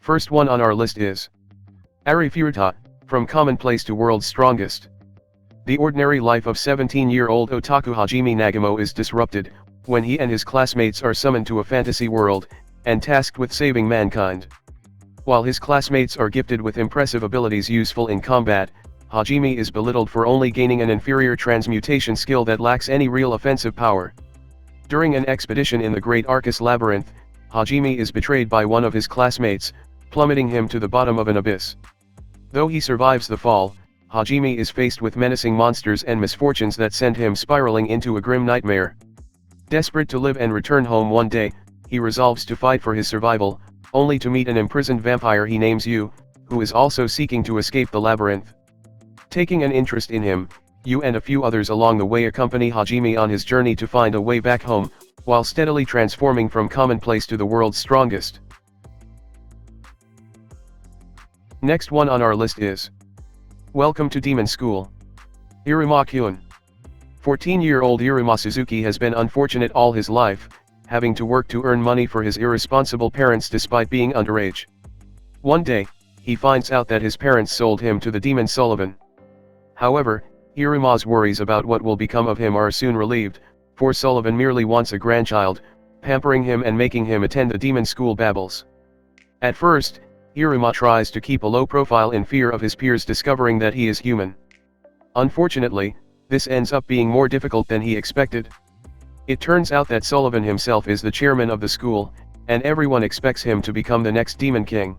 First one on our list is Ari Furuta, From Commonplace to World's Strongest. The ordinary life of 17-year-old otaku Hajime Nagamo is disrupted, when he and his classmates are summoned to a fantasy world, and tasked with saving mankind. While his classmates are gifted with impressive abilities useful in combat, Hajime is belittled for only gaining an inferior transmutation skill that lacks any real offensive power. During an expedition in the Great Arcus Labyrinth, Hajime is betrayed by one of his classmates, plummeting him to the bottom of an abyss. Though he survives the fall, Hajime is faced with menacing monsters and misfortunes that send him spiraling into a grim nightmare. Desperate to live and return home one day, he resolves to fight for his survival, only to meet an imprisoned vampire he names Yu, who is also seeking to escape the labyrinth. Taking an interest in him, Yu and a few others along the way accompany Hajime on his journey to find a way back home, while steadily transforming from commonplace to the world's strongest. Next one on our list is Welcome to Demon School. Iruma Kyun. 14-year-old Iruma Suzuki has been unfortunate all his life, having to work to earn money for his irresponsible parents despite being underage. One day, he finds out that his parents sold him to the demon Sullivan. However, Iruma's worries about what will become of him are soon relieved, for Sullivan merely wants a grandchild, pampering him and making him attend the demon school babbles. At first, Iruma tries to keep a low profile in fear of his peers discovering that he is human. Unfortunately, this ends up being more difficult than he expected. It turns out that Sullivan himself is the chairman of the school, and everyone expects him to become the next Demon King.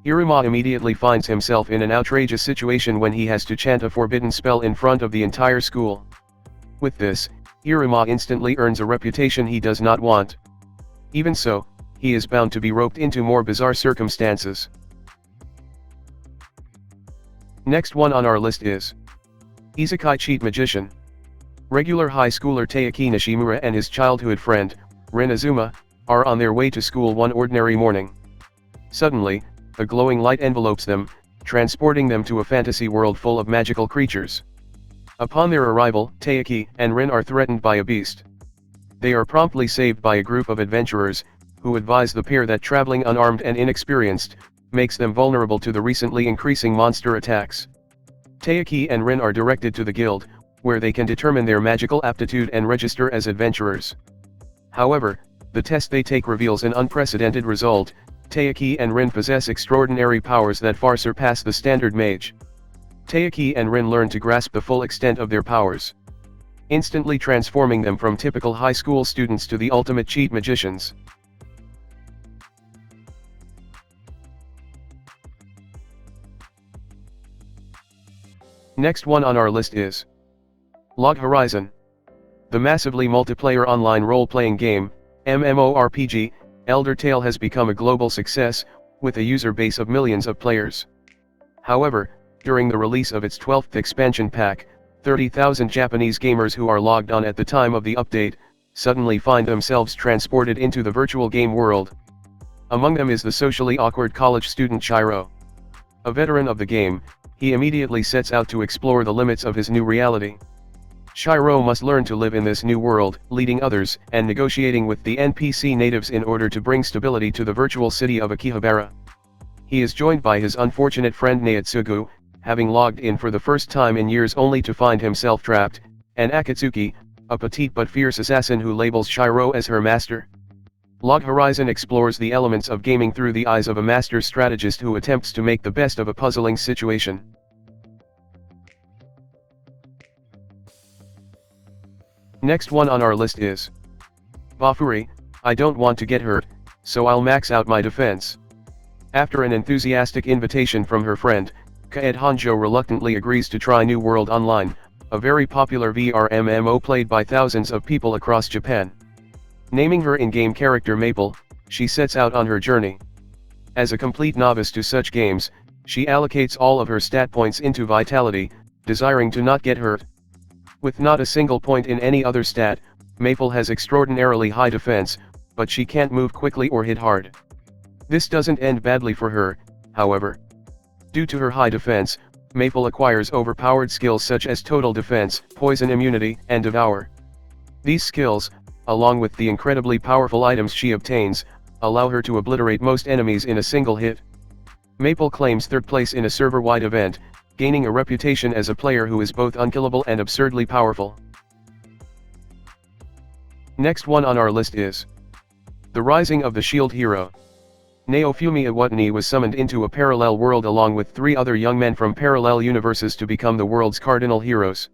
Iruma immediately finds himself in an outrageous situation when he has to chant a forbidden spell in front of the entire school. With this, Iruma instantly earns a reputation he does not want. Even so, he is bound to be roped into more bizarre circumstances. Next one on our list is Isekai Cheat Magician. Regular high schooler Taiki Nishimura and his childhood friend, Rin Azuma, are on their way to school one ordinary morning. Suddenly, a glowing light envelopes them, transporting them to a fantasy world full of magical creatures. Upon their arrival, Taiki and Rin are threatened by a beast. They are promptly saved by a group of adventurers, who advise the pair that traveling unarmed and inexperienced makes them vulnerable to the recently increasing monster attacks. Taiki and Rin are directed to the guild, where they can determine their magical aptitude and register as adventurers. However, the test they take reveals an unprecedented result. Taiki and Rin possess extraordinary powers that far surpass the standard mage. Taiki and Rin learn to grasp the full extent of their powers, instantly transforming them from typical high school students to the ultimate cheat magicians. Next one on our list is Log Horizon. The massively multiplayer online role-playing game, MMORPG, Elder Tale has become a global success, with a user base of millions of players. However, during the release of its 12th expansion pack, 30,000 Japanese gamers who are logged on at the time of the update, suddenly find themselves transported into the virtual game world. Among them is the socially awkward college student Shiro. A veteran of the game, he immediately sets out to explore the limits of his new reality. Shiro must learn to live in this new world, leading others, and negotiating with the NPC natives in order to bring stability to the virtual city of Akihabara. He is joined by his unfortunate friend Naotsugu, having logged in for the first time in years only to find himself trapped, and Akatsuki, a petite but fierce assassin who labels Shiro as her master. Log Horizon explores the elements of gaming through the eyes of a master strategist who attempts to make the best of a puzzling situation. Next one on our list is Bafuri, I don't want to get hurt, so I'll max out my defense. After an enthusiastic invitation from her friend, Kaed Hanjo reluctantly agrees to try New World Online, a very popular VR MMO played by thousands of people across Japan. Naming her in-game character Maple, she sets out on her journey. As a complete novice to such games, she allocates all of her stat points into Vitality, desiring to not get hurt. With not a single point in any other stat, Maple has extraordinarily high defense, but she can't move quickly or hit hard. This doesn't end badly for her, however. Due to her high defense, Maple acquires overpowered skills such as Total Defense, Poison Immunity, and Devour. These skills, along with the incredibly powerful items she obtains, allow her to obliterate most enemies in a single hit. Maple claims third place in a server-wide event, gaining a reputation as a player who is both unkillable and absurdly powerful. Next one on our list is The Rising of the Shield Hero. Naofumi Iwatani was summoned into a parallel world along with 3 other young men from parallel universes to become the world's cardinal heroes.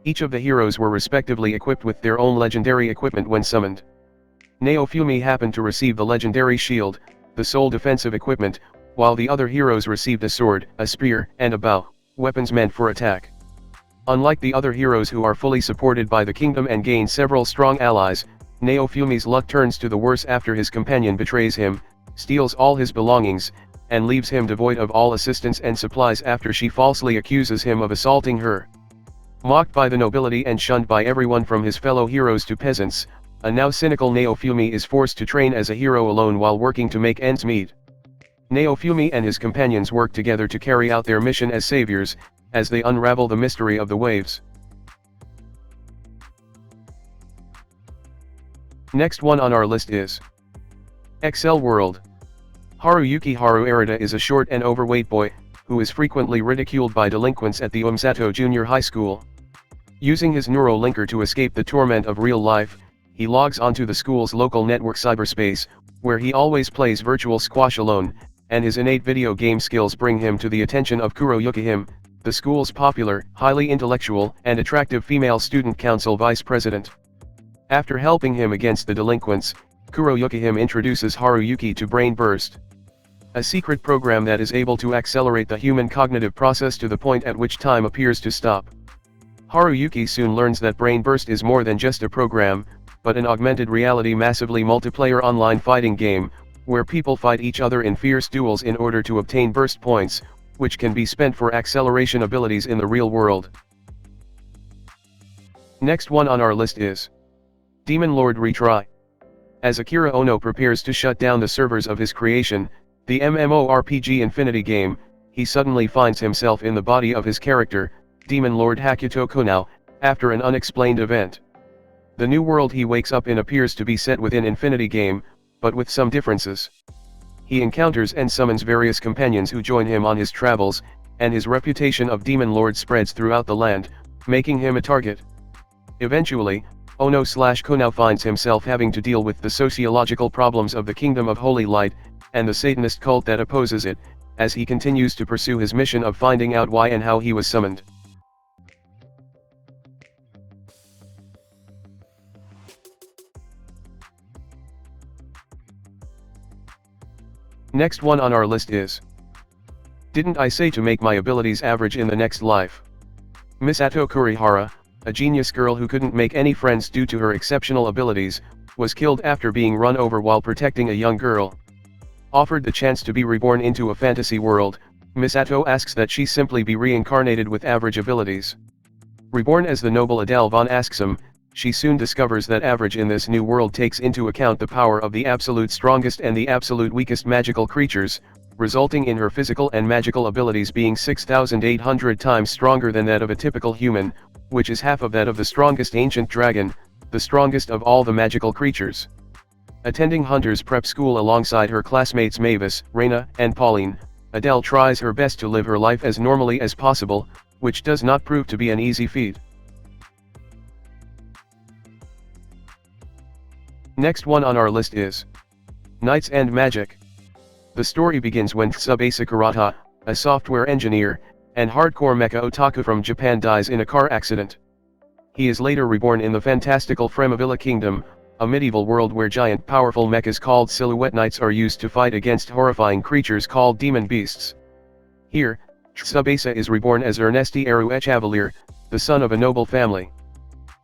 Each of the heroes were respectively equipped with their own legendary equipment when summoned. Naofumi happened to receive the legendary shield, the sole defensive equipment, while the other heroes received a sword, a spear, and a bow, weapons meant for attack. Unlike the other heroes who are fully supported by the kingdom and gain several strong allies, Naofumi's luck turns to the worse after his companion betrays him, steals all his belongings, and leaves him devoid of all assistance and supplies after she falsely accuses him of assaulting her. Mocked by the nobility and shunned by everyone from his fellow heroes to peasants, a now cynical Naofumi is forced to train as a hero alone while working to make ends meet. Naofumi and his companions work together to carry out their mission as saviors, as they unravel the mystery of the waves. Next one on our list is Excel World. Haruyuki Arita is a short and overweight boy, who is frequently ridiculed by delinquents at the Umsato Junior High School. Using his neurolinker to escape the torment of real life, he logs onto the school's local network cyberspace, where he always plays virtual squash alone, and his innate video game skills bring him to the attention of Kuro Yukihime, the school's popular, highly intellectual, and attractive female student council vice president. After helping him against the delinquents, Kuro Yukihime introduces Haruyuki to Brain Burst, a secret program that is able to accelerate the human cognitive process to the point at which time appears to stop. Haruyuki soon learns that Brain Burst is more than just a program, but an augmented reality massively multiplayer online fighting game, where people fight each other in fierce duels in order to obtain burst points, which can be spent for acceleration abilities in the real world. Next one on our list is Demon Lord Retry. As Akira Ono prepares to shut down the servers of his creation, the MMORPG Infinity game, he suddenly finds himself in the body of his character, Demon Lord Hakuto Konao, after an unexplained event. The new world he wakes up in appears to be set within Infinity game, but with some differences. He encounters and summons various companions who join him on his travels, and his reputation of Demon Lord spreads throughout the land, making him a target. Eventually, Ono/Konao finds himself having to deal with the sociological problems of the Kingdom of Holy Light, and the Satanist cult that opposes it, as he continues to pursue his mission of finding out why and how he was summoned. Next one on our list is Didn't I Say to Make My Abilities Average in the Next Life? Misato Kurihara, a genius girl who couldn't make any friends due to her exceptional abilities, was killed after being run over while protecting a young girl. Offered the chance to be reborn into a fantasy world, Misato asks that she simply be reincarnated with average abilities. Reborn as the noble Adele von Asksum, she soon discovers that average in this new world takes into account the power of the absolute strongest and the absolute weakest magical creatures, resulting in her physical and magical abilities being 6,800 times stronger than that of a typical human, which is half of that of the strongest ancient dragon, the strongest of all the magical creatures. Attending Hunter's prep school alongside her classmates Mavis, Reina, and Pauline, Adele tries her best to live her life as normally as possible, which does not prove to be an easy feat. Next one on our list is Knights and Magic. The story begins when Tsubasa Kurata, a software engineer, and hardcore mecha otaku from Japan dies in a car accident. He is later reborn in the fantastical Fremavilla Kingdom, a medieval world where giant powerful mechas called Silhouette Knights are used to fight against horrifying creatures called demon beasts. Here, Tsubasa is reborn as Ernesti Eru Echevalier, the son of a noble family.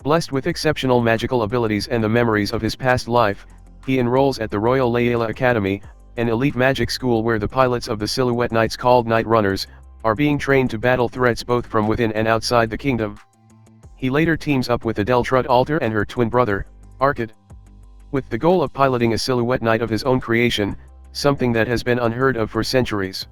Blessed with exceptional magical abilities and the memories of his past life, he enrolls at the Royal Layla Academy, an elite magic school where the pilots of the Silhouette Knights called Night Runners, are being trained to battle threats both from within and outside the kingdom. He later teams up with Adele Trudalter and her twin brother, Arkad, with the goal of piloting a Silhouette Knight of his own creation, something that has been unheard of for centuries.